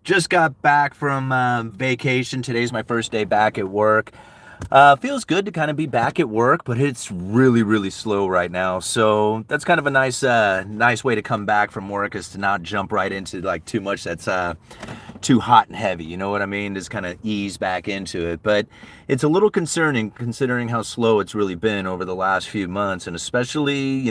Just got back from vacation. Today's my first day back at work. Feels good to kind of be back at work, but it's really, really slow right now. So that's kind of a nice way to come back from work is to not jump right into like too much that's too hot and heavy. You know what I mean? Just kind of ease back into it. But it's a little concerning considering how slow it's really been over the last few months, and especially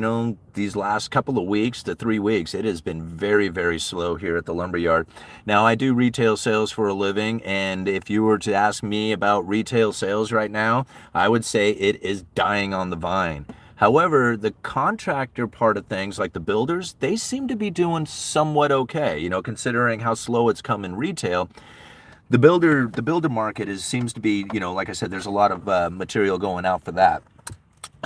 these last couple of weeks to 3 weeks. It has been very, very slow here at the lumberyard. Now I do retail sales for a living, and if you were to ask me about retail sales right now, I would say it is dying on the vine. However, the contractor part of things, like the builders, they seem to be doing somewhat okay, considering how slow it's come in retail. The builder market seems to be, like I said, there's a lot of material going out for that.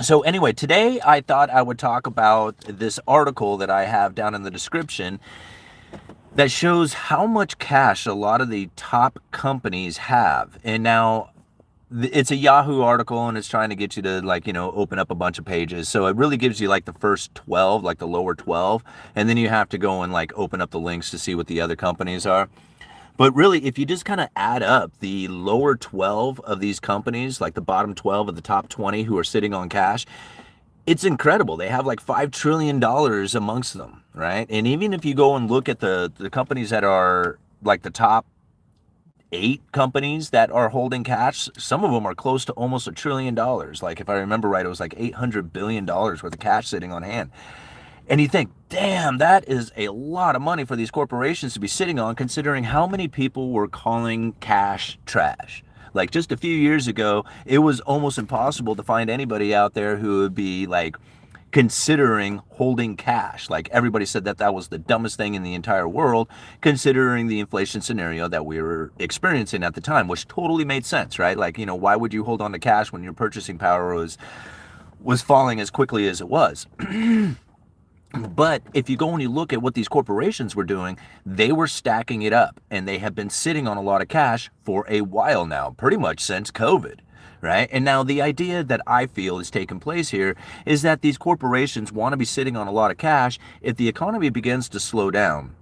So anyway, today I thought I would talk about this article that I have down in the description that shows how much cash a lot of the top companies have. And now it's a Yahoo article, and it's trying to get you to open up a bunch of pages. So it really gives you like the first 12, like the lower 12, and then you have to go and like open up the links to see what the other companies are. But really, if you just kind of add up the lower 12 of these companies, like the bottom 12 of the top 20 who are sitting on cash, it's incredible. They have like $5 trillion amongst them, right? And even if you go and look at the companies that are like the top 8 companies that are holding cash, some of them are close to almost $1 trillion. Like if I remember right, it was like $800 billion worth of cash sitting on hand. And you think, damn, that is a lot of money for these corporations to be sitting on, considering how many people were calling cash trash. Like just a few years ago, it was almost impossible to find anybody out there who would be like considering holding cash. Like everybody said that that was the dumbest thing in the entire world, considering the inflation scenario that we were experiencing at the time, which totally made sense, right? Like, why would you hold on to cash when your purchasing power was falling as quickly as it was? But if you go and you look at what these corporations were doing, they were stacking it up, and they have been sitting on a lot of cash for a while now, pretty much since COVID, right? And now the idea that I feel is taking place here is that these corporations want to be sitting on a lot of cash if the economy begins to slow down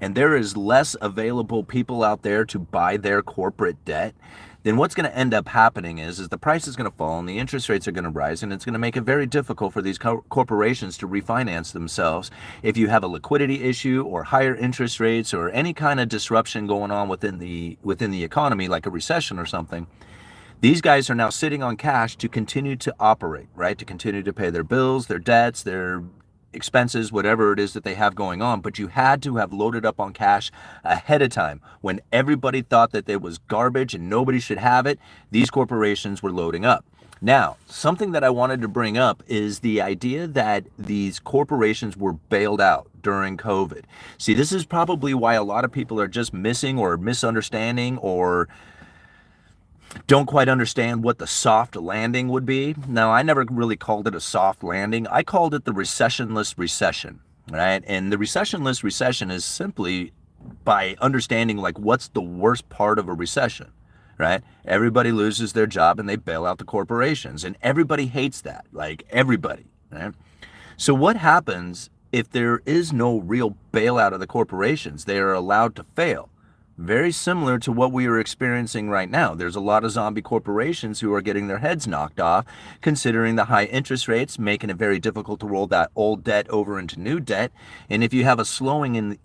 and there is less available people out there to buy their corporate debt. Then what's going to end up happening is the price is going to fall and the interest rates are going to rise, and it's going to make it very difficult for these corporations to refinance themselves. If you have a liquidity issue or higher interest rates or any kind of disruption going on within the economy, like a recession or something, these guys are now sitting on cash to continue to operate, right? To continue to pay their bills, their debts, their expenses, whatever it is that they have going on. But you had to have loaded up on cash ahead of time. When everybody thought that it was garbage and nobody should have it, these corporations were loading up. Now, something that I wanted to bring up is the idea that these corporations were bailed out during COVID. See, this is probably why a lot of people are just missing or misunderstanding or don't quite understand what the soft landing would be. Now, I never really called it a soft landing. I called it the recessionless recession, right? And the recessionless recession is simply by understanding like what's the worst part of a recession, right? Everybody loses their job and they bail out the corporations, and everybody hates that, like everybody, right? So what happens if there is no real bailout of the corporations? They are allowed to fail. Very similar to what we are experiencing right now. There's a lot of zombie corporations who are getting their heads knocked off, considering the high interest rates, making it very difficult to roll that old debt over into new debt. And if you have a slowing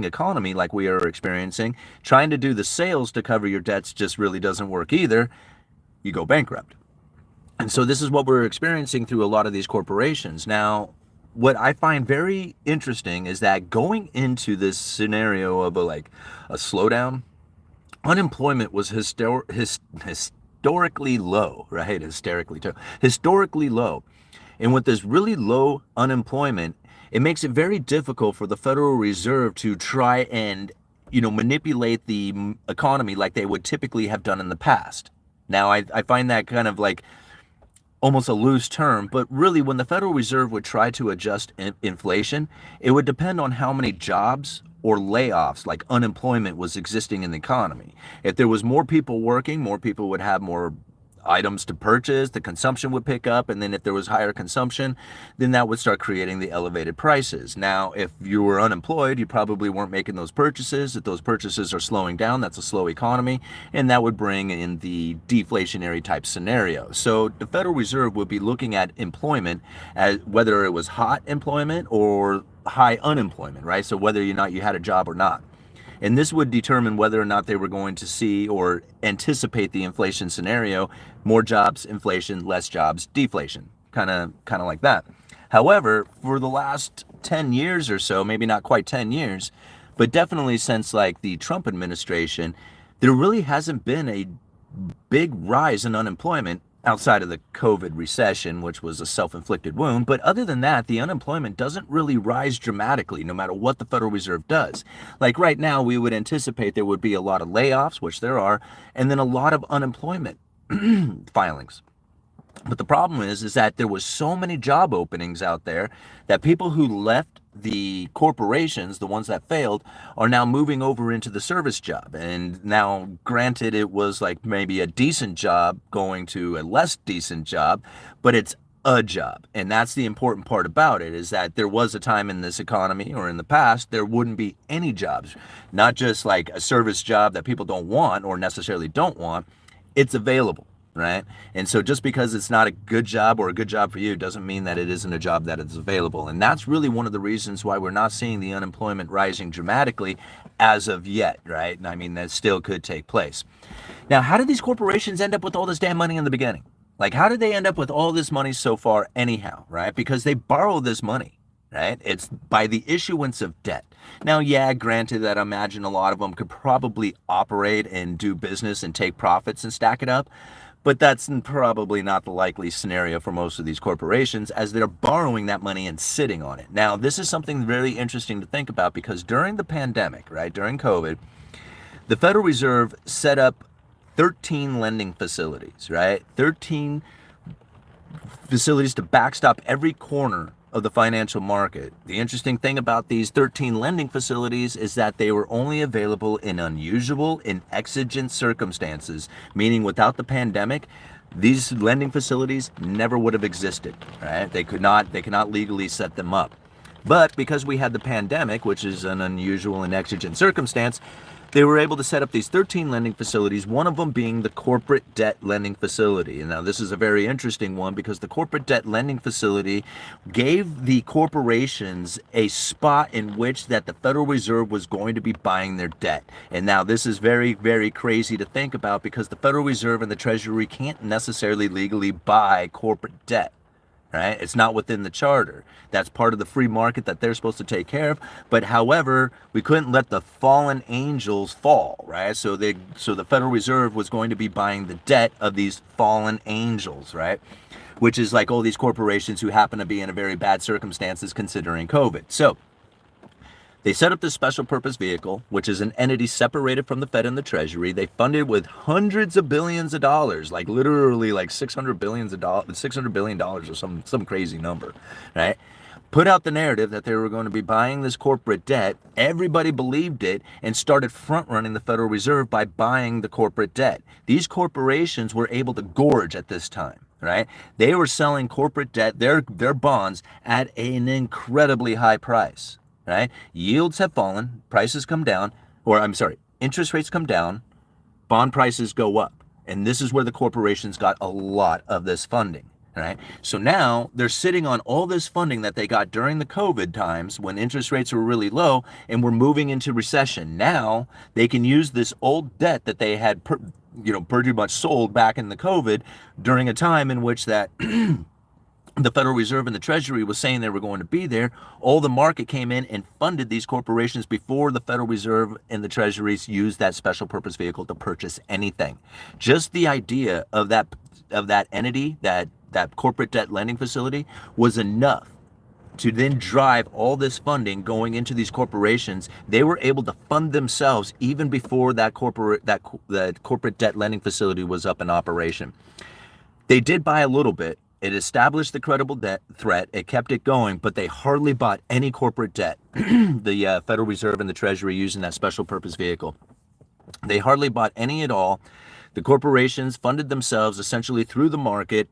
economy like we are experiencing, trying to do the sales to cover your debts just really doesn't work either. You go bankrupt. And so this is what we're experiencing through a lot of these corporations. Now, what I find very interesting is that going into this scenario of a slowdown, unemployment was historically low, right? Historically low. And with this really low unemployment, it makes it very difficult for the Federal Reserve to try and, manipulate the economy like they would typically have done in the past. Now, I find that kind of like almost a loose term, but really when the Federal Reserve would try to adjust inflation, it would depend on how many jobs or layoffs, like unemployment, was existing in the economy. If there was more people working, more people would have more items to purchase, the consumption would pick up, and then if there was higher consumption, then that would start creating the elevated prices. Now, if you were unemployed, you probably weren't making those purchases. If those purchases are slowing down, that's a slow economy, and that would bring in the deflationary type scenario. So the Federal Reserve would be looking at employment as whether it was hot employment or high unemployment, right? So whether or not you had a job or not. And this would determine whether or not they were going to see or anticipate the inflation scenario: more jobs, inflation; less jobs, deflation. Kind of like that. However, for the last 10 years or so, maybe not quite 10 years, but definitely since like the Trump administration, there really hasn't been a big rise in unemployment outside of the COVID recession, which was a self-inflicted wound. But other than that, the unemployment doesn't really rise dramatically no matter what the Federal Reserve does. Like right now, we would anticipate there would be a lot of layoffs, which there are, and then a lot of unemployment filings. But the problem is that there was so many job openings out there that people who left the corporations, the ones that failed, are now moving over into the service job. And now, granted, it was like maybe a decent job going to a less decent job, but it's a job. And that's the important part about it, is that there was a time in this economy or in the past there wouldn't be any jobs, not just like a service job that people don't want or necessarily don't want. It's available. Right? And so just because it's not a good job or a good job for you doesn't mean that it isn't a job that is available. And that's really one of the reasons why we're not seeing the unemployment rising dramatically as of yet, right? And I mean, that still could take place. Now, how did these corporations end up with all this damn money in the beginning? Like, how did they end up with all this money so far anyhow, right? Because they borrow this money, right? It's by the issuance of debt. Now, yeah, granted that I imagine a lot of them could probably operate and do business and take profits and stack it up. But that's probably not the likely scenario for most of these corporations, as they're borrowing that money and sitting on it. Now, this is something really interesting to think about, because during the pandemic, right, during COVID, the Federal Reserve set up 13 lending facilities, right? 13 facilities to backstop every corner of the financial market. The interesting thing about these 13 lending facilities is that they were only available in unusual and exigent circumstances, meaning without the pandemic, these lending facilities never would have existed, right? They could not legally set them up. But because we had the pandemic, which is an unusual and exigent circumstance, they were able to set up these 13 lending facilities, one of them being the corporate debt lending facility. And now this is a very interesting one, because the corporate debt lending facility gave the corporations a spot in which that the Federal Reserve was going to be buying their debt. And now this is very, very crazy to think about, because the Federal Reserve and the Treasury can't necessarily legally buy corporate debt. Right? It's not within the charter. That's part of the free market that they're supposed to take care of. But however, we couldn't let the fallen angels fall, right? So the Federal Reserve was going to be buying the debt of these fallen angels, right? Which is like all these corporations who happen to be in a very bad circumstances considering COVID. So they set up this special purpose vehicle, which is an entity separated from the Fed and the Treasury. They funded with hundreds of billions of dollars, like literally like $600 billion or some crazy number, right? Put out the narrative that they were going to be buying this corporate debt. Everybody believed it and started front running the Federal Reserve by buying the corporate debt. These corporations were able to gorge at this time, right? They were selling corporate debt, their bonds, at an incredibly high price. Right? Yields have fallen, prices come down, interest rates come down, bond prices go up. And this is where the corporations got a lot of this funding, right? So now they're sitting on all this funding that they got during the COVID times when interest rates were really low and we're moving into recession. Now they can use this old debt that they had pretty much sold back in the COVID during a time in which that the Federal Reserve and the Treasury was saying they were going to be there. All the market came in and funded these corporations before the Federal Reserve and the Treasuries used that special purpose vehicle to purchase anything. Just the idea of that entity, that corporate debt lending facility, was enough to then drive all this funding going into these corporations. They were able to fund themselves even before that corporate debt lending facility was up in operation. They did buy a little bit. It established the credible debt threat. It kept it going, but they hardly bought any corporate debt. The Federal Reserve and the Treasury using that special purpose vehicle. They hardly bought any at all. The corporations funded themselves essentially through the market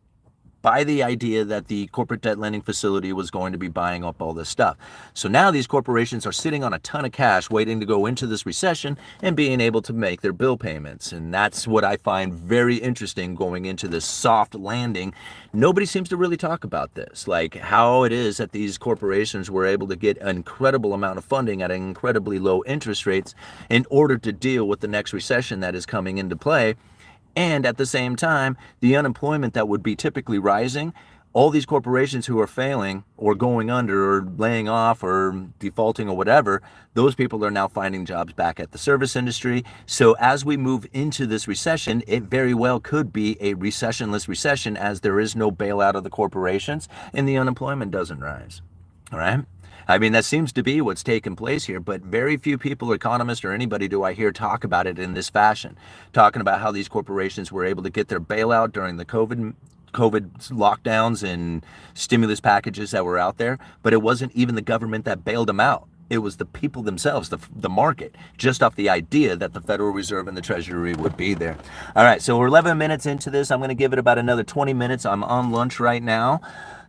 by the idea that the corporate debt lending facility was going to be buying up all this stuff. So now these corporations are sitting on a ton of cash waiting to go into this recession and being able to make their bill payments. And that's what I find very interesting going into this soft landing. Nobody seems to really talk about this, like how it is that these corporations were able to get an incredible amount of funding at incredibly low interest rates in order to deal with the next recession that is coming into play. And at the same time, the unemployment that would be typically rising, all these corporations who are failing or going under or laying off or defaulting or whatever, those people are now finding jobs back at the service industry. So as we move into this recession, it very well could be a recessionless recession, as there is no bailout of the corporations and the unemployment doesn't rise. All right. I mean, that seems to be what's taken place here, but very few people, economists or anybody, do I hear talk about it in this fashion, talking about how these corporations were able to get their bailout during the COVID lockdowns and stimulus packages that were out there, but it wasn't even the government that bailed them out. It was the people themselves, the market, just off the idea that the Federal Reserve and the Treasury would be there. All right, so we're 11 minutes into this. I'm going to give it about another 20 minutes. I'm on lunch right now.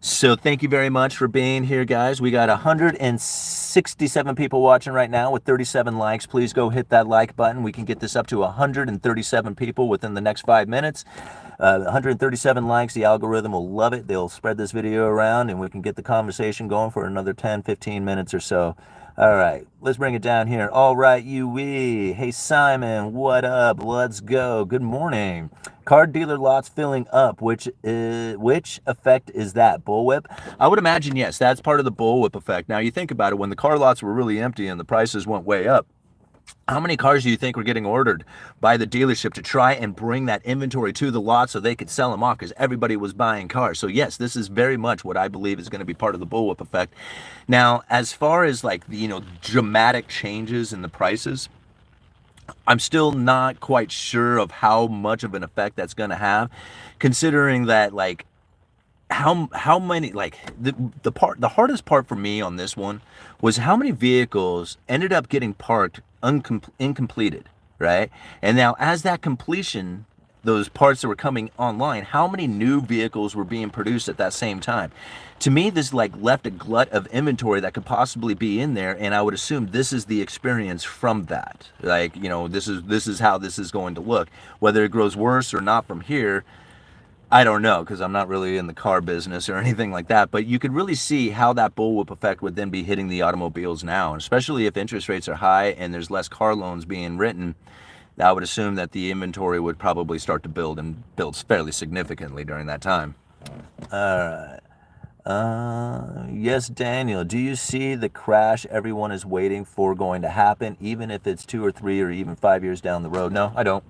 So thank you very much for being here, guys. We got 167 people watching right now with 37 likes. Please go hit that like button. We can get this up to 137 people within the next 5 minutes. 137 likes, the algorithm will love it. They'll spread this video around and we can get the conversation going for another 10, 15 minutes or so. All right, let's bring it down here. All right, UE. Hey, Simon, what up? Let's go. Good morning. Car dealer lots filling up. Which effect is that? Bullwhip? I would imagine, yes, that's part of the bullwhip effect. Now, you think about it, when the car lots were really empty and the prices went way up, how many cars do you think were getting ordered by the dealership to try and bring that inventory to the lot so they could sell them off, because everybody was buying cars? So yes, this is very much what I believe is going to be part of the bullwhip effect. Now, as far as like, dramatic changes in the prices, I'm still not quite sure of how much of an effect that's going to have, considering that like how many, like the hardest part for me on this one was how many vehicles ended up getting parked incompleted, right? And now as that completion, those parts that were coming online, how many new vehicles were being produced at that same time? To me, this like left a glut of inventory that could possibly be in there, and I would assume this is the experience from that. Like, this is how this is going to look. Whether it grows worse or not from here, I don't know, because I'm not really in the car business or anything like that, but you could really see how that bullwhip effect would then be hitting the automobiles now, especially if interest rates are high and there's less car loans being written. I would assume that the inventory would probably start to build and build fairly significantly during that time. All right. Yes, Daniel, do you see the crash everyone is waiting for going to happen, even if it's 2 or 3 or even 5 years down the road? No, I don't.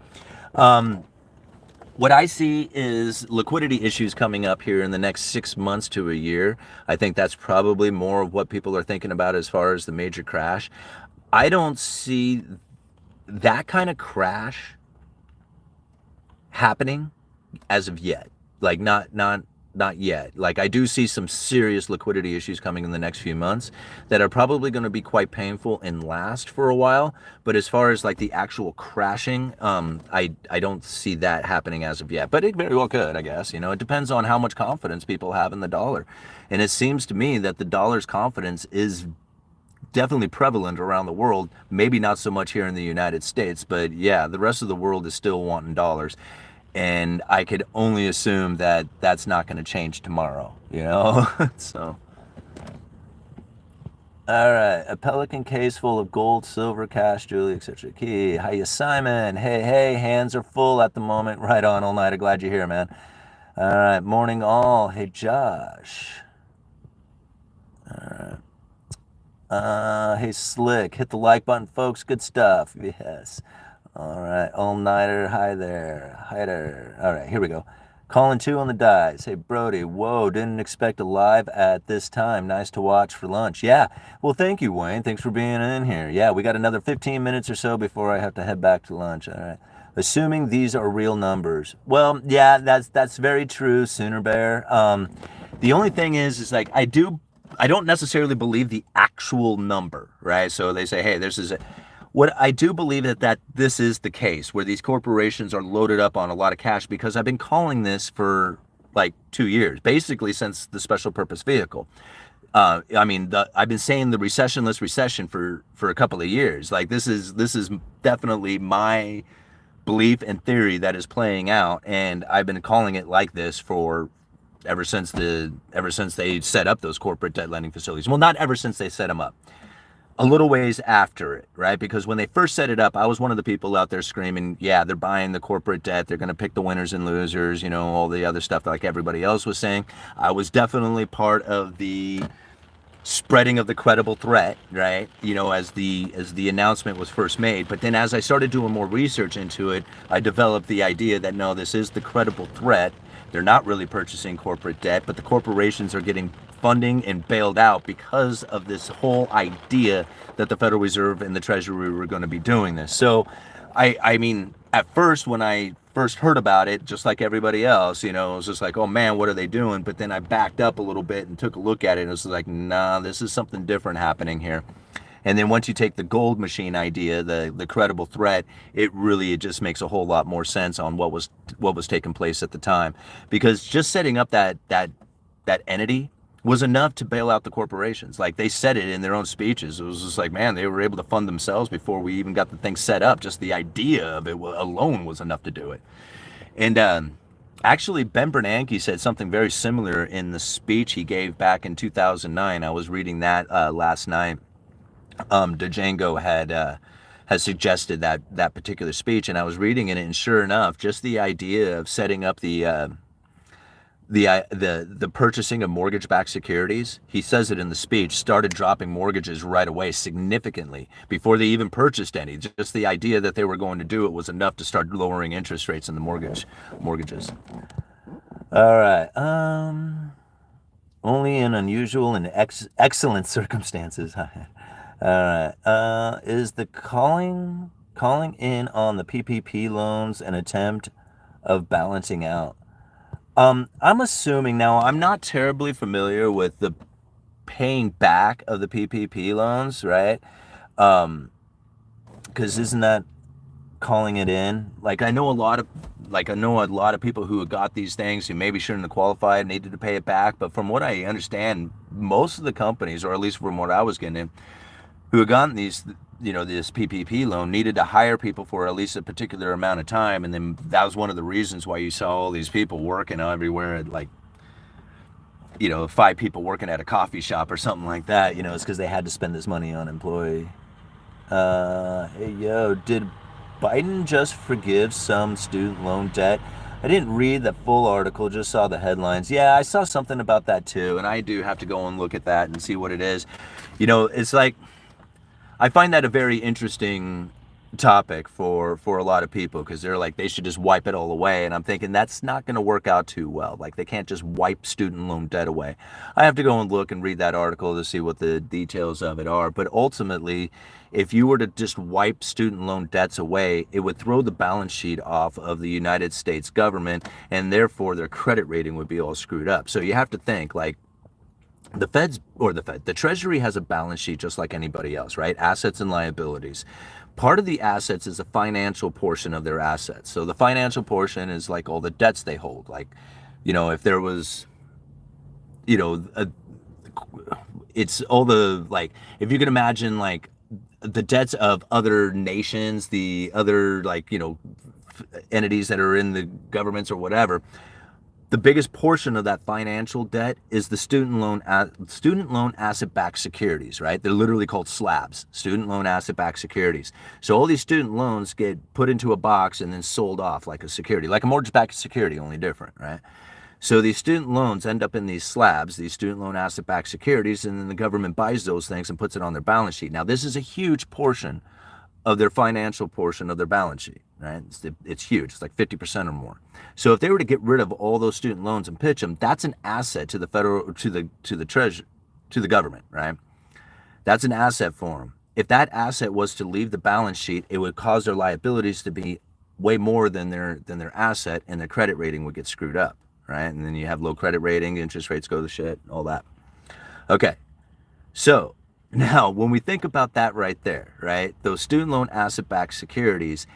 What I see is liquidity issues coming up here in the next 6 months to a year. I think that's probably more of what people are thinking about as far as the major crash. I don't see that kind of crash happening as of yet. Like not yet. Like, I do see some serious liquidity issues coming in the next few months that are probably going to be quite painful and last for a while. But as far as like the actual crashing, I don't see that happening as of yet. But it very well could, I guess. It depends on how much confidence people have in the dollar. And it seems to me that the dollar's confidence is definitely prevalent around the world. Maybe not so much here in the United States, but yeah, the rest of the world is still wanting dollars. And I could only assume that that's not going to change tomorrow, So, all right, a Pelican case full of gold, silver, cash, jewelry, etc. Key. Hiya, Simon. Hey, hands are full at the moment. Right on, all night. I'm glad you're here, man. All right, morning all. Hey, Josh. All right. Hey, Slick. Hit the like button, folks. Good stuff. Yes. All right, all-nighter, hi there. All right, here we go. Calling 2 on the dice. Hey, Brody, whoa, didn't expect a live at this time. Nice to watch for lunch. Yeah, well, thank you, Wayne. Thanks for being in here. Yeah, we got another 15 minutes or so before I have to head back to lunch. All right. Assuming these are real numbers. Well, yeah, that's very true, Sooner Bear. The only thing is like, I don't necessarily believe the actual number, right? So they say, hey, this is it. What I do believe that this is the case where these corporations are loaded up on a lot of cash, because I've been calling this for like 2 years, basically since the special purpose vehicle. I've been saying the recessionless recession for a couple of years. Like this is definitely my belief and theory that is playing out, and I've been calling it like this for ever since they set up those corporate debt lending facilities. Well, not ever since they set them up, a little ways after it, right? Because when they first set it up, I was one of the people out there screaming, yeah, they're buying the corporate debt. They're going to pick the winners and losers, all the other stuff like everybody else was saying. I was definitely part of the spreading of the credible threat, right? As the announcement was first made. But then as I started doing more research into it, I developed the idea that no, this is the credible threat. They're not really purchasing corporate debt, but the corporations are getting funding and bailed out because of this whole idea that the Federal Reserve and the Treasury were going to be doing this. So I mean, at first, when I first heard about it, just like everybody else, it was just like, oh man, what are they doing? But then I backed up a little bit and took a look at it, and it was like, nah, this is something different happening here. And then once you take the gold machine idea, the credible threat, it just makes a whole lot more sense on what was taking place at the time, because just setting up that entity was enough to bail out the corporations. Like they said it in their own speeches. It was just like, man, they were able to fund themselves before we even got the thing set up. Just the idea of it alone was enough to do it. And actually, Ben Bernanke said something very similar in the speech he gave back in 2009. I was reading that last night. Django has suggested that particular speech, and I was reading it, and sure enough, just the idea of setting up the purchasing of mortgage-backed securities, he says it in the speech, started dropping mortgages right away significantly before they even purchased any. Just the idea that they were going to do it was enough to start lowering interest rates in the mortgages. All right. Only in unusual and excellent circumstances. All right. Is the calling in on the PPP loans an attempt of balancing out? I'm assuming now, I'm not terribly familiar with the paying back of the PPP loans, right? Because isn't that calling it in? Like I know a lot of people who got these things who maybe shouldn't have qualified, needed to pay it back. But from what I understand, most of the companies, or at least from what I was getting, who had gotten this PPP loan, needed to hire people for at least a particular amount of time. And then that was one of the reasons why you saw all these people working everywhere at 5 people working at a coffee shop or something like that. It's because they had to spend this money on employee. Hey, yo, did Biden just forgive some student loan debt? I didn't read the full article, just saw the headlines. Yeah, I saw something about that too, and I do have to go and look at that and see what it is. It's like, I find that a very interesting topic for a lot of people, because they're like, they should just wipe it all away, and I'm thinking that's not going to work out too well. Like, they can't just wipe student loan debt away. I have to go and look and read that article to see what the details of it are. But ultimately, if you were to just wipe student loan debts away, it would throw the balance sheet off of the United States government, and therefore their credit rating would be all screwed up. So you have to think, like, the Treasury has a balance sheet just like anybody else, right? Assets and liabilities. Part of the assets is a financial portion of their assets. So the financial portion is like all the debts they hold. Like, if there was, it's all the, like, if you can imagine, like, the debts of other nations, the other, entities that are in the governments or whatever. The biggest portion of that financial debt is the student loan asset-backed securities, right? They're literally called slabs, student loan asset-backed securities. So all these student loans get put into a box and then sold off like a security, like a mortgage-backed security, only different, right? So these student loans end up in these slabs, these student loan asset-backed securities, and then the government buys those things and puts it on their balance sheet. Now, this is a huge portion of their financial portion of their balance sheet, right? It's huge. It's like 50% or more. So if they were to get rid of all those student loans and pitch them, that's an asset to the federal, to the treasury, to the government, right? That's an asset for them. If that asset was to leave the balance sheet, it would cause their liabilities to be way more than their asset, and their credit rating would get screwed up, right? And then you have low credit rating, interest rates go to shit, all that. Okay, so Now, when we think about that right there, right, those student loan asset-backed securities,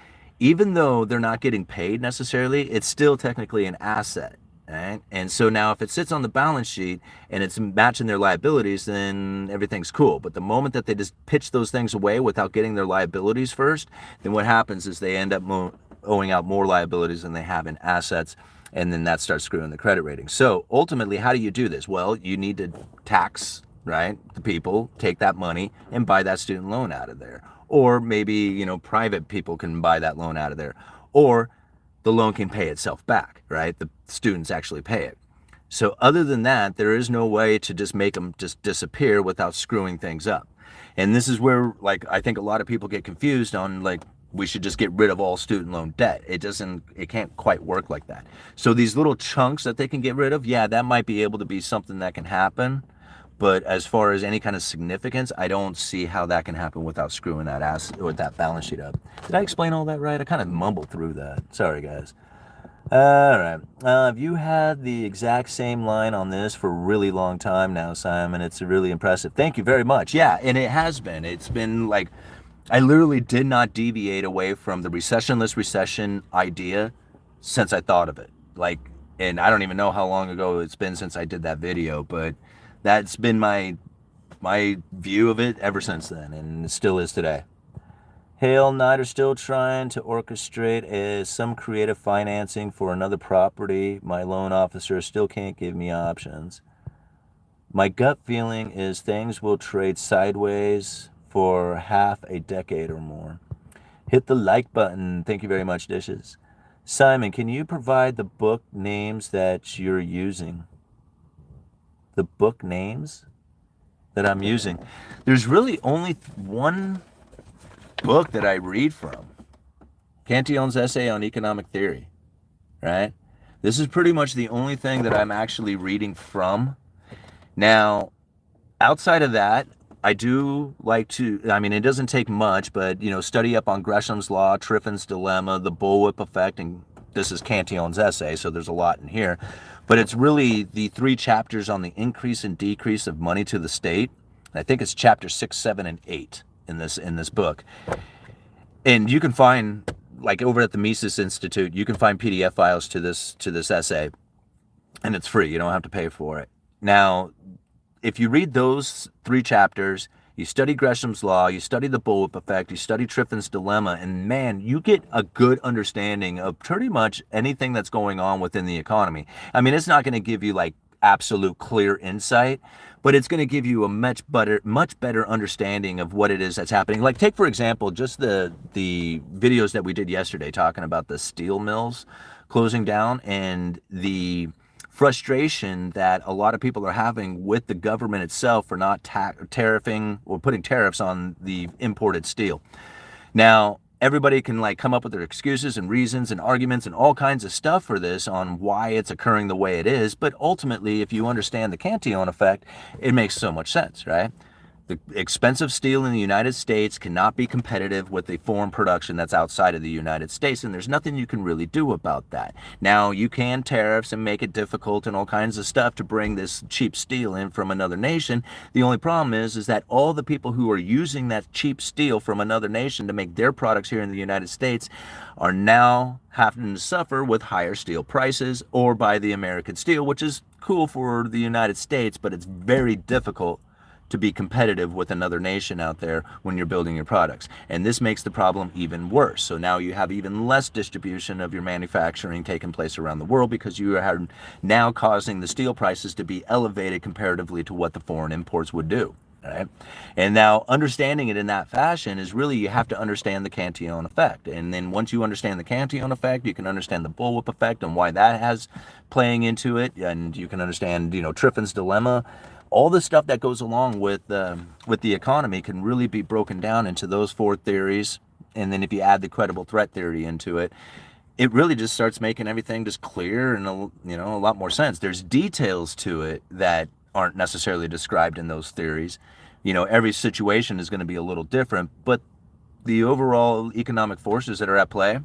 even though they're not getting paid necessarily, it's still technically an asset, right? And so now if it sits on the balance sheet and it's matching their liabilities, then everything's cool. But the moment that they just pitch those things away without getting their liabilities first, then what happens is they end up owing out more liabilities than they have in assets, and then that starts screwing the credit rating. So ultimately, how do you do this? Well, you need to tax, right, the people, take that money and buy that student loan out of there. Or maybe, private people can buy that loan out of there. Or the loan can pay itself back, right? The students actually pay it. So other than that, there is no way to just make them just disappear without screwing things up. And this is where, like, I think a lot of people get confused on, like, we should just get rid of all student loan debt. It can't quite work like that. So these little chunks that they can get rid of, yeah, that might be able to be something that can happen. But as far as any kind of significance, I don't see how that can happen without screwing that ass or that balance sheet up. Did I explain all that right? I kind of mumbled through that. Sorry, guys. All right. Have you had the exact same line on this for a really long time now, Simon? It's really impressive. Thank you very much. Yeah, and it has been. It's been like I literally did not deviate away from the recessionless recession idea since I thought of it. Like, and I don't even know how long ago it's been since I did that video, but that's been my view of it ever since then, and it still is today. Hale Knight are still trying to orchestrate some creative financing for another property. My loan officer still can't give me options. My gut feeling is things will trade sideways for half a decade or more. Hit the like button. Thank you very much, Dishes. Simon, can you provide the book names that you're using? The book names that I'm using. There's really only one book that I read from. Cantillon's essay on economic theory, right? This is pretty much the only thing that I'm actually reading from. Now, outside of that, I do like to, it doesn't take much, but, study up on Gresham's law, Triffin's dilemma, the bullwhip effect, and this is Cantillon's essay, so there's a lot in here. But it's really the 3 chapters on the increase and decrease of money to the state. I think it's chapter 6, 7, and 8 in this book. And you can find, like over at the Mises Institute, you can find PDF files to this essay, and it's free. You don't have to pay for it. Now, if you read those 3 chapters, you study Gresham's law, you study the bullwhip effect, you study Triffin's dilemma, and man, you get a good understanding of pretty much anything that's going on within the economy. It's not going to give you like absolute clear insight, but it's going to give you a much better understanding of what it is that's happening. Like, take for example just the videos that we did yesterday talking about the steel mills closing down and the frustration that a lot of people are having with the government itself for not tariffing or putting tariffs on the imported steel. Now, everybody can like come up with their excuses and reasons and arguments and all kinds of stuff for this on why it's occurring the way it is, but ultimately, if you understand the Cantillon effect, it makes so much sense, right? The expensive steel in the United States cannot be competitive with the foreign production that's outside of the United States, and there's nothing you can really do about that. Now, you can tariffs and make it difficult and all kinds of stuff to bring this cheap steel in from another nation. The only problem is that all the people who are using that cheap steel from another nation to make their products here in the United States are now having to suffer with higher steel prices or buy the American steel, which is cool for the United States, but it's very difficult to be competitive with another nation out there when you're building your products. And this makes the problem even worse. So now you have even less distribution of your manufacturing taking place around the world because you are now causing the steel prices to be elevated comparatively to what the foreign imports would do. Right? And now understanding it in that fashion is really, you have to understand the Cantillon effect. And then once you understand the Cantillon effect, you can understand the bullwhip effect and why that has playing into it. And you can understand, Triffin's dilemma. All the stuff that goes along with the economy can really be broken down into those 4 theories. And then if you add the credible threat theory into it, it really just starts making everything just clear and a lot more sense. There's details to it that aren't necessarily described in those theories. Every situation is going to be a little different, but the overall economic forces that are at play,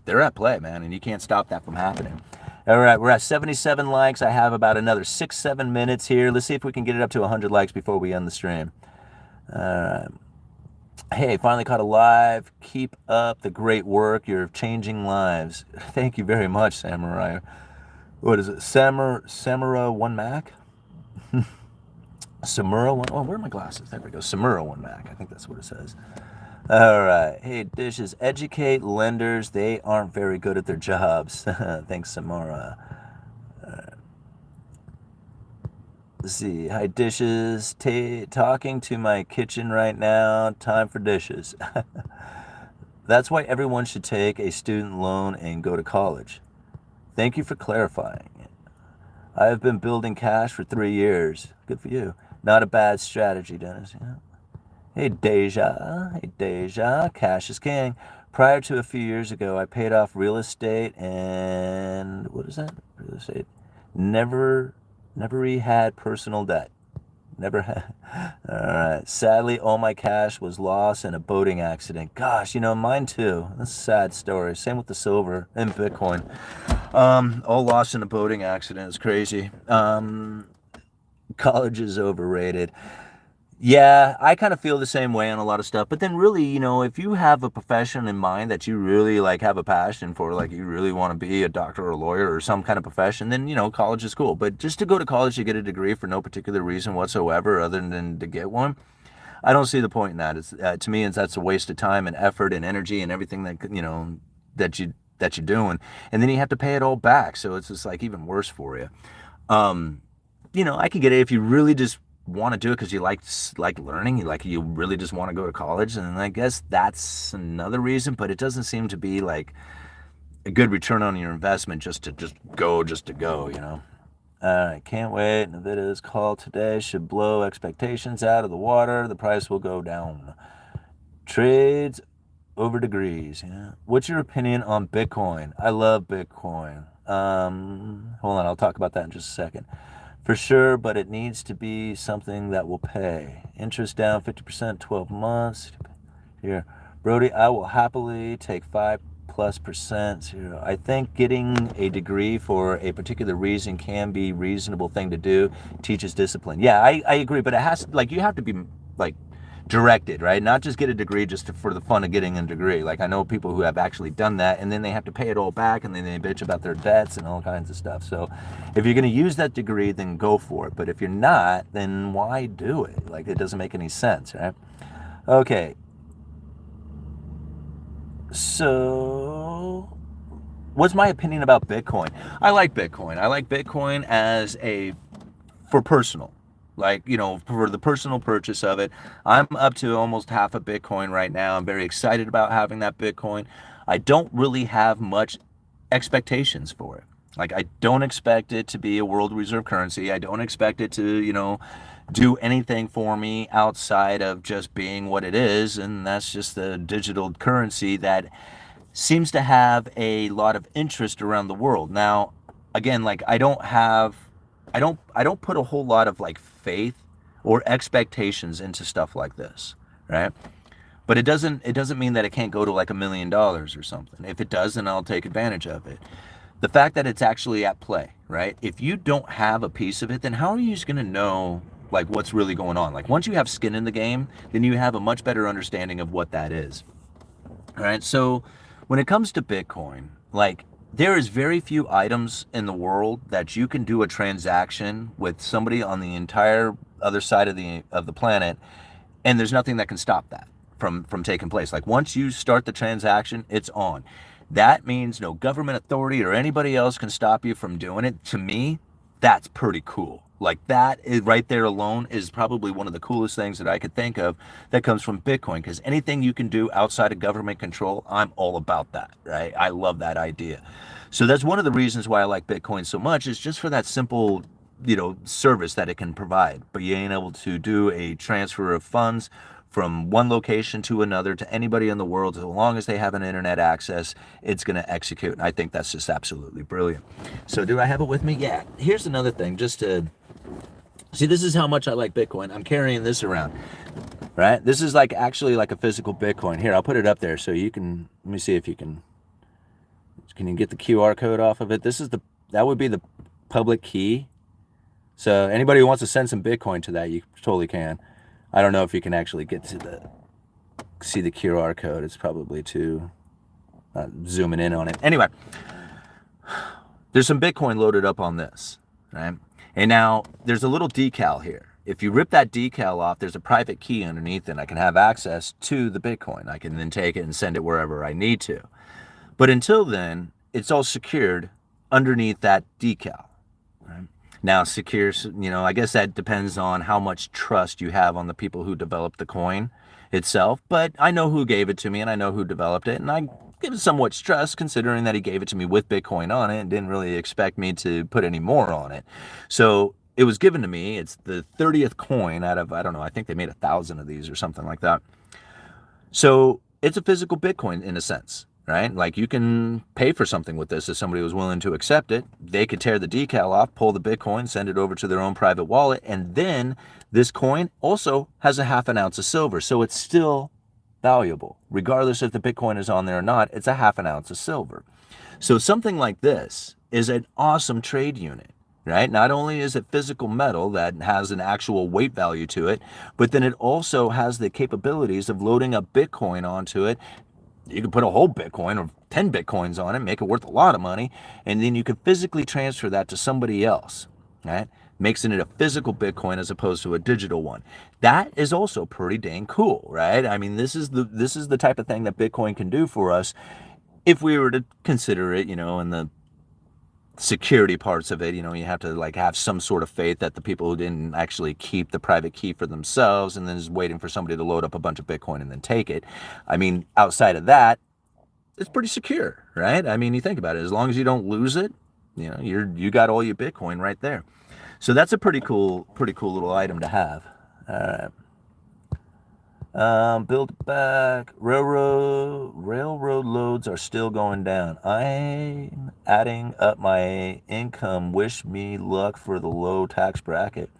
they're at play, man, and you can't stop that from happening. All right, we're at 77 likes. I have about another 6-7 minutes here. Let's see if we can get it up to 100 likes before we end the stream. Hey, finally caught a live. Keep up the great work. You're changing lives. Thank you very much, Samurai. What is it? Samura One Mac? Samura One. Oh, where are my glasses? There we go. Samura One Mac. I think that's what it says. All right. Hey, dishes. Educate lenders. They aren't very good at their jobs. Thanks, Samura. Let's see. Hi, dishes. Talking to my kitchen right now. Time for dishes. That's why everyone should take a student loan and go to college. Thank you for clarifying. I have been building cash for 3 years. Good for you. Not a bad strategy, Dennis. Yeah. Hey, Deja. Hey, Deja. Cash is king. Prior to a few years ago, I paid off real estate and what is that? Real estate. Never, never had personal debt. Never had. All right. Sadly, all my cash was lost in a boating accident. Gosh, mine too. That's a sad story. Same with the silver and Bitcoin. All lost in a boating accident. It's crazy. College is overrated. Yeah, I kind of feel the same way on a lot of stuff. But then really, if you have a profession in mind that you really like have a passion for, like you really want to be a doctor or a lawyer or some kind of profession, then, college is cool. But just to go to college to get a degree for no particular reason whatsoever other than to get one, I don't see the point in that. It's to me, that's a waste of time and effort and energy and everything that you're doing, and then you have to pay it all back. So it's just like even worse for you. Um, I could get it if you really just want to do it because you like learning, you really just want to go to college, and I guess that's another reason. But it doesn't seem to be like a good return on your investment just to go. I can't wait. Nvidia's call today should blow expectations out of the water. The price will go down. Trades over degrees. Yeah. What's your opinion on Bitcoin? I love Bitcoin. Hold on, I'll talk about that in just a second. For sure, but it needs to be something that will pay. Interest down 50%, 12 months. Here, Brody, I will happily take 5+%. Here, I think getting a degree for a particular reason can be a reasonable thing to do. Teaches discipline. Yeah, I agree, but it has you have to be like directed, right? Not just get a degree for the fun of getting a degree. Like I know people who have actually done that, and then they have to pay it all back, and then they bitch about their debts and all kinds of stuff. So if you're going to use that degree, then go for it. But if you're not, then why do it? Like it doesn't make any sense, right? Okay. So what's my opinion about Bitcoin? I like Bitcoin. I like Bitcoin for personal. For the personal purchase of it. I'm up to almost half a Bitcoin right now. I'm very excited about having that Bitcoin. I don't really have much expectations for it. Like, I don't expect it to be a world reserve currency. I don't expect it to, do anything for me outside of just being what it is. And that's just the digital currency that seems to have a lot of interest around the world. Now, again, like I don't put a whole lot of like faith or expectations into stuff like this, right? But it doesn't mean that it can't go to like $1 million or something. If it does, then I'll take advantage of it. The fact that it's actually at play, right? If you don't have a piece of it, then how are you just going to know like what's really going on? Like once you have skin in the game, then you have a much better understanding of what that is. All right. So when it comes to Bitcoin, like there is very few items in the world that you can do a transaction with somebody on the entire other side of the planet, and there's nothing that can stop that from taking place. Like once you start the transaction, it's on. That means no government authority or anybody else can stop you from doing it. To me, that's pretty cool. Like that is right there alone is probably one of the coolest things that I could think of that comes from Bitcoin. Because anything you can do outside of government control, I'm all about that, right? I love that idea. So that's one of the reasons why I like Bitcoin so much is just for that simple, service that it can provide. But you ain't able to do a transfer of funds from one location to another to anybody in the world. As long as they have an internet access, it's going to execute. And I think that's just absolutely brilliant. So do I have it with me? Yeah. Here's another thing, just to see, this is how much I like Bitcoin. I'm carrying this around, right? This is like actually like a physical Bitcoin. Here, I'll put it up there so you can, let me see if you can you get the QR code off of it? That would be the public key. So anybody who wants to send some Bitcoin to that, you totally can. I don't know if you can actually get to see the QR code. It's probably too zooming in on it. Anyway, there's some Bitcoin loaded up on this, right? And now there's a little decal here. If you rip that decal off, there's a private key underneath it, and I can have access to the Bitcoin. I can then take it and send it wherever I need to. But until then, it's all secured underneath that decal. Right? Now, secure, I guess that depends on how much trust you have on the people who developed the coin itself. But I know who gave it to me, and I know who developed it, and I give it somewhat trust considering that he gave it to me with Bitcoin on it and didn't really expect me to put any more on it. So it was given to me. It's the 30th coin out of, I don't know, I think they made 1,000 of these or something like that. So it's a physical Bitcoin in a sense, right? Like you can pay for something with this if somebody was willing to accept it. They could tear the decal off, pull the Bitcoin, send it over to their own private wallet, and then this coin also has a half an ounce of silver. So it's still valuable. Regardless if the Bitcoin is on there or not, it's a half an ounce of silver. So something like this is an awesome trade unit, right? Not only is it physical metal that has an actual weight value to it, but then it also has the capabilities of loading a Bitcoin onto it. You can put a whole Bitcoin or 10 Bitcoins on it, make it worth a lot of money, and then you can physically transfer that to somebody else, right? Makes it a physical Bitcoin as opposed to a digital one. That is also pretty dang cool, right? I mean, this is the type of thing that Bitcoin can do for us if we were to consider it, in the security parts of it. You have to like have some sort of faith that the people who didn't actually keep the private key for themselves and then is waiting for somebody to load up a bunch of Bitcoin and then take it. I mean, outside of that, it's pretty secure, right? I mean, you think about it, as long as you don't lose it, you got all your Bitcoin right there. So that's a pretty cool little item to have. All right. Build back. Railroad loads are still going down. I'm adding up my income. Wish me luck for the low tax bracket.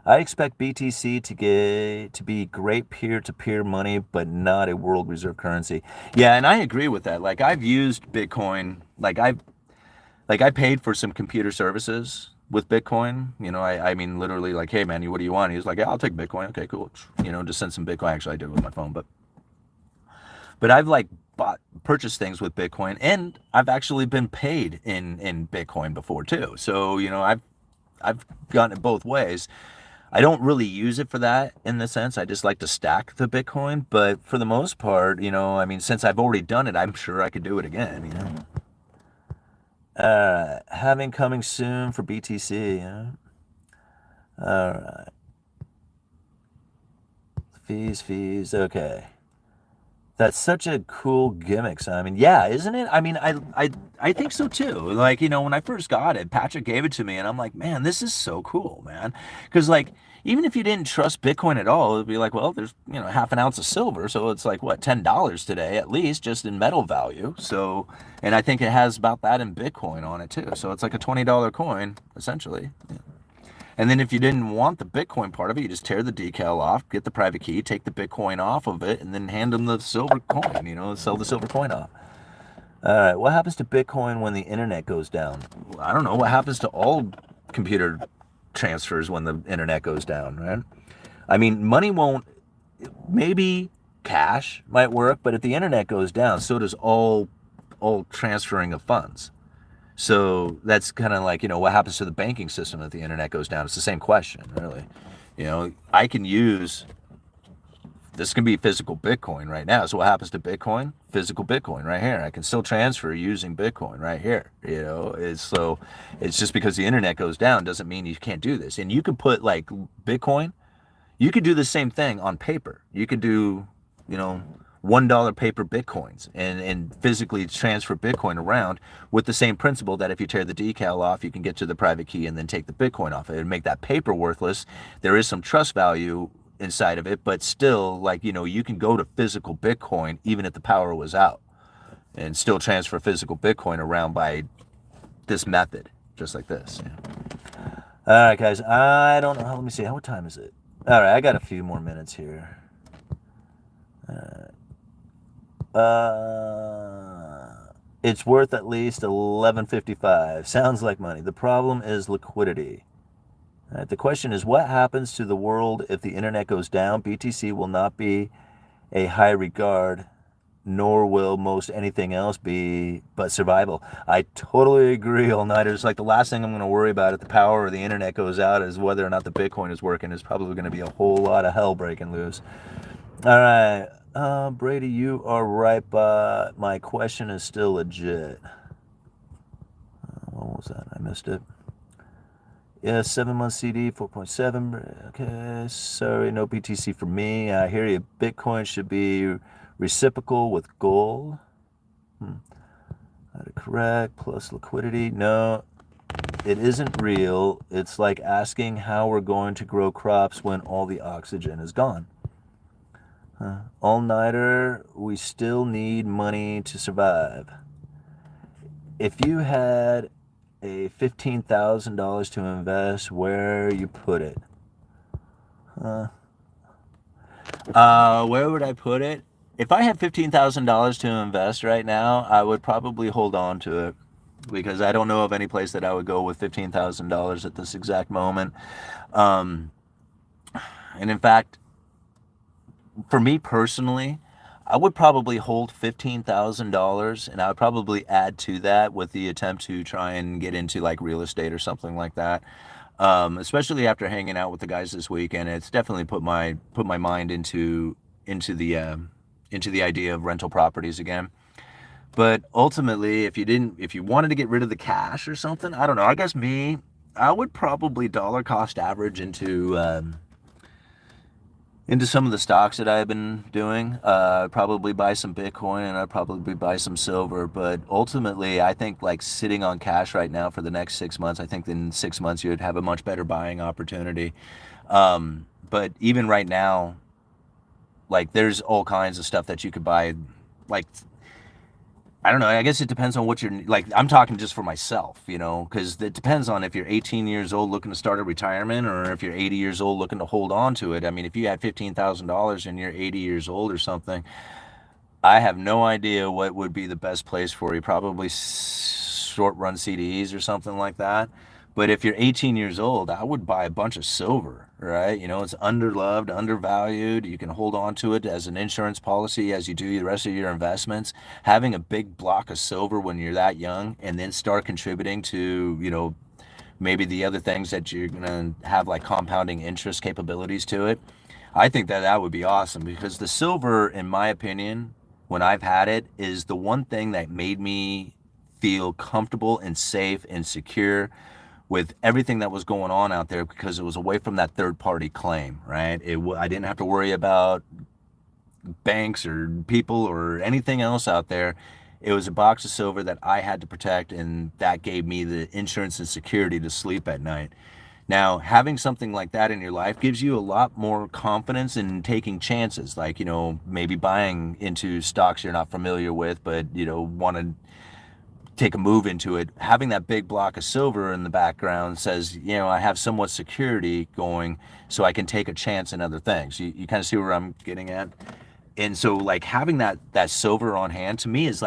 I expect BTC to be great peer-to-peer money, but not a world reserve currency. Yeah, and I agree with that. Like I've used Bitcoin. I paid for some computer services with Bitcoin. I mean, literally like, hey man, what do you want? He was like, yeah, I'll take Bitcoin. Okay, cool. Just send some Bitcoin. Actually, I do it with my phone, but I've like purchased things with Bitcoin, and I've actually been paid in Bitcoin before too. So I've gotten it both ways. I don't really use it for that in the sense. I just like to stack the Bitcoin, but for the most part, I mean, since I've already done it, I'm sure I could do it again. Having coming soon for BTC. All right. Fees. Okay. That's such a cool gimmick, Simon. Yeah, isn't it? I mean, I think so too. Like, when I first got it, Patrick gave it to me, and I'm like, man, this is so cool, man. Because like, even if you didn't trust Bitcoin at all, it'd be like, well, there's half an ounce of silver, so it's like what, $10 today at least, just in metal value. So, and I think it has about that in Bitcoin on it too. So it's like a $20 coin essentially. Yeah. And then if you didn't want the Bitcoin part of it, you just tear the decal off, get the private key, take the Bitcoin off of it, and then hand them the silver coin, sell the silver coin off. All right, what happens to Bitcoin when the internet goes down? I don't know. What happens to all computer transfers when the internet goes down, right? I mean, money won't, maybe cash might work, but if the internet goes down, so does all transferring of funds. So that's kind of like, what happens to the banking system if the internet goes down? It's the same question, really. I can use, this can be physical Bitcoin right now. So what happens to Bitcoin? Physical Bitcoin right here. I can still transfer using Bitcoin right here. It's just because the internet goes down doesn't mean you can't do this. And you can put like Bitcoin, you could do the same thing on paper. You could do, $1 paper Bitcoins and physically transfer Bitcoin around with the same principle that if you tear the decal off, you can get to the private key and then take the Bitcoin off. It would make that paper worthless. There is some trust value inside of it, but still, like, you can go to physical Bitcoin even if the power was out and still transfer physical Bitcoin around by this method, just like this. Yeah. All right, guys, I don't know. Let me see. What time is it? All right, I got a few more minutes here. It's worth at least $11.55. Sounds like money. The problem is liquidity. All right, the question is, what happens to the world if the internet goes down? BTC will not be a high regard, nor will most anything else be but survival. I totally agree, all nighters. Like the last thing I'm going to worry about if the power or the internet goes out is whether or not the Bitcoin is working. Is probably going to be a whole lot of hell breaking loose. All right, Brady, you are right, but my question is still legit. What was that? I missed it. Yeah, 7 month CD, 4.7. Okay, sorry, no BTC for me. I hear you. Bitcoin should be reciprocal with gold. That is correct. Plus liquidity. No, it isn't real. It's like asking how we're going to grow crops when all the oxygen is gone. All nighter, we still need money to survive. If you had a $15,000 to invest, where you put it? Where would I put it? If I had $15,000 to invest right now, I would probably hold on to it because I don't know of any place that I would go with $15,000 at this exact moment. Um, and in fact, for me personally, I would probably hold $15,000 and I would probably add to that with the attempt to try and get into like real estate or something like that. Especially after hanging out with the guys this weekend, it's definitely put my mind into into the idea of rental properties again. But ultimately, if you wanted to get rid of the cash or something, I don't know. I guess me, I would probably dollar cost average into some of the stocks that I've been doing. I'd probably buy some Bitcoin and I'd probably buy some silver. But ultimately, I think like sitting on cash right now for the next 6 months, I think in 6 months you'd have a much better buying opportunity. But even right now, like there's all kinds of stuff that you could buy. Like I don't know. I guess it depends on what you're like. I'm talking just for myself, because it depends on if you're 18 years old looking to start a retirement or if you're 80 years old looking to hold on to it. I mean, if you had $15,000 and you're 80 years old or something, I have no idea what would be the best place for you. Probably short run CDs or something like that. But if you're 18 years old, I would buy a bunch of silver, right? It's underloved, undervalued. You can hold on to it as an insurance policy as you do the rest of your investments. Having a big block of silver when you're that young and then start contributing to, maybe the other things that you're going to have like compounding interest capabilities to it. I think that that would be awesome because the silver, in my opinion, when I've had it, is the one thing that made me feel comfortable and safe and secure with everything that was going on out there because it was away from that third party claim, right? I didn't have to worry about banks or people or anything else out there. It was a box of silver that I had to protect, and that gave me the insurance and security to sleep at night. Now, having something like that in your life gives you a lot more confidence in taking chances, like, maybe buying into stocks you're not familiar with, but, want to take a move into it. Having that big block of silver in the background says, I have somewhat security going so I can take a chance in other things. You kind of see where I'm getting at? And so like having that silver on hand to me is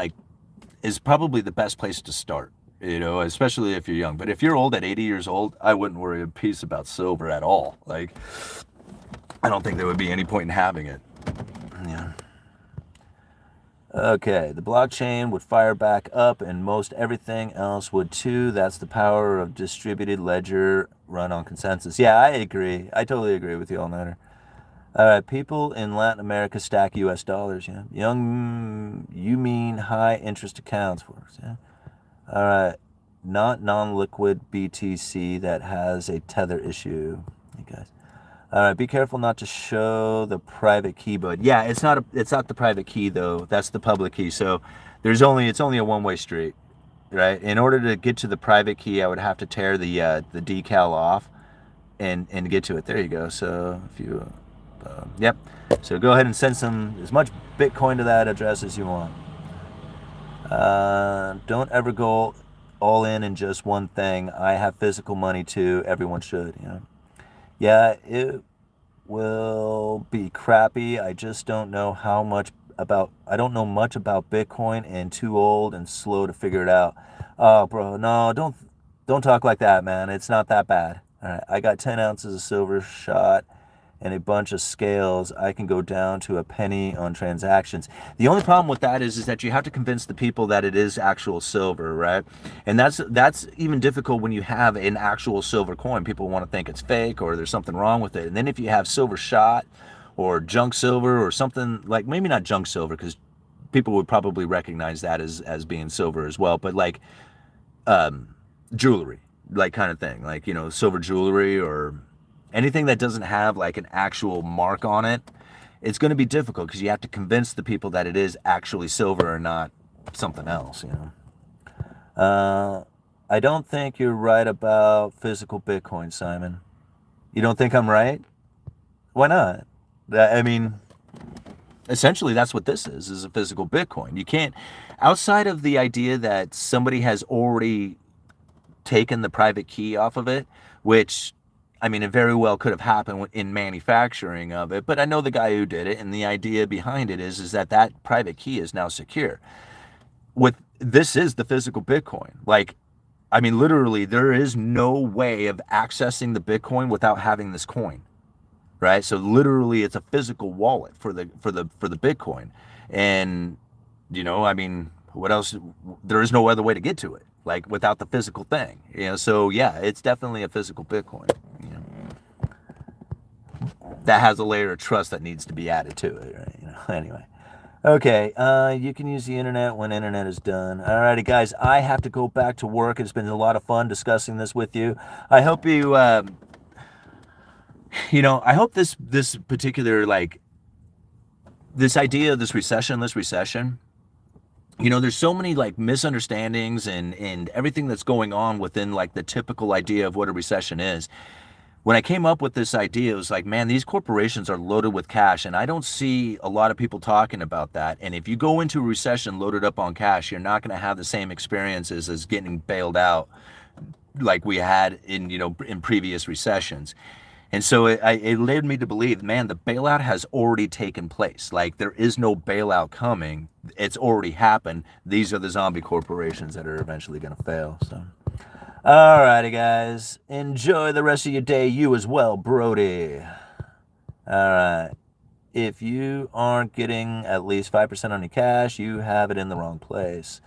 probably the best place to start, especially if you're young. But if you're old at 80 years old, I wouldn't worry a piece about silver at all. Like I don't think there would be any point in having it. Yeah. Okay, the blockchain would fire back up and most everything else would too. That's the power of distributed ledger run on consensus. Yeah, I agree. I totally agree with you all nighter. All right, people in Latin America stack US dollars, yeah. You mean high interest accounts for us, yeah. All right, not non-liquid BTC that has a tether issue. You guys. All right, be careful not to show the private key, but yeah, it's not the private key though. That's the public key. So it's only a one-way street, right? In order to get to the private key, I would have to tear the decal off and get to it. There you go. So if you, yep. So go ahead and send as much Bitcoin to that address as you want. Don't ever go all in just one thing. I have physical money too. Everyone should, Yeah, it will be crappy. I just don't know I don't know much about Bitcoin and too old and slow to figure it out. Oh, bro, no, don't talk like that, man. It's not that bad. All right, I got 10 ounces of silver shot and a bunch of scales. I can go down to a penny on transactions. The only problem with that is that you have to convince the people that it is actual silver, right? And that's even difficult when you have an actual silver coin. People want to think it's fake or there's something wrong with it. And then if you have silver shot or junk silver or something like, maybe not junk silver because people would probably recognize that as being silver as well, but like jewelry, like kind of thing, like, silver jewelry or anything that doesn't have like an actual mark on it, it's going to be difficult because you have to convince the people that it is actually silver and not something else. I don't think you're right about physical Bitcoin, Simon. You don't think I'm right? Why not? I mean, essentially that's what this is a physical Bitcoin. You can't, outside of the idea that somebody has already taken the private key off of it, which, I mean, it very well could have happened in manufacturing of it, but I know the guy who did it, and the idea behind it is that that private key is now secure. This is the physical Bitcoin. Like, I mean, literally, there is no way of accessing the Bitcoin without having this coin, right? So literally, it's a physical wallet for the Bitcoin, and I mean, what else? There is no other way to get to it, like without the physical thing. So yeah, it's definitely a physical Bitcoin. That has a layer of trust that needs to be added to it, right? Anyway. Okay, you can use the internet when internet is done. Alrighty, guys, I have to go back to work. It's been a lot of fun discussing this with you. I hope I hope this particular, like, this idea of this recession, there's so many like misunderstandings and everything that's going on within like the typical idea of what a recession is. When I came up with this idea, it was like, man, these corporations are loaded with cash, and I don't see a lot of people talking about that. And if you go into a recession loaded up on cash, you're not going to have the same experiences as getting bailed out like we had in previous recessions. And so it led me to believe, man, the bailout has already taken place. Like, there is no bailout coming. It's already happened. These are the zombie corporations that are eventually going to fail. So. Alrighty, guys. Enjoy the rest of your day. You as well, Brody. Alright. If you aren't getting at least 5% on your cash, you have it in the wrong place.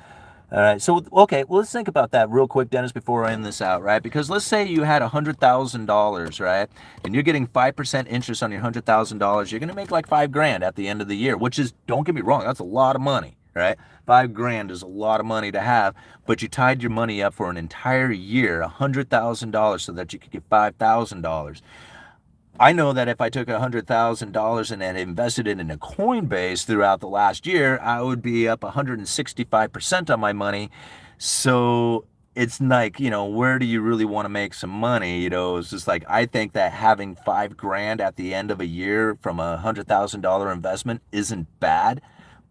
Alright, so, okay, well, let's think about that real quick, Dennis, before I end this out, right? Because let's say you had $100,000, right? And you're getting 5% interest on your $100,000. You're going to make like $5,000 at the end of the year, which is, don't get me wrong, that's a lot of money, right? $5,000 is a lot of money to have, but you tied your money up for an entire year, $100,000, so that you could get $5,000. I know that if I took $100,000 and had invested it in a Coinbase throughout the last year, I would be up 165% on my money. So it's like, where do you really want to make some money? It's just like, I think that having $5,000 at the end of a year from a $100,000 investment isn't bad,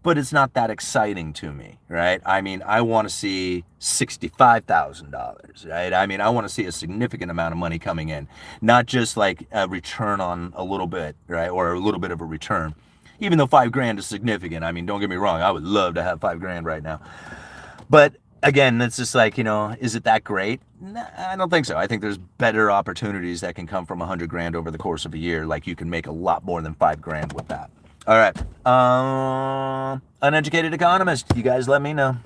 but it's not that exciting to me, right? I mean, I want to see $65,000, right? I mean, I want to see a significant amount of money coming in, not just like a return on a little bit, right? Or a little bit of a return. Even though $5,000 is significant, I mean, don't get me wrong, I would love to have $5,000 right now. But again, it's just like, is it that great? Nah, I don't think so. I think there's better opportunities that can come from $100,000 over the course of a year. Like, you can make a lot more than $5,000 with that. All right. Uneducated Economist, you guys let me know.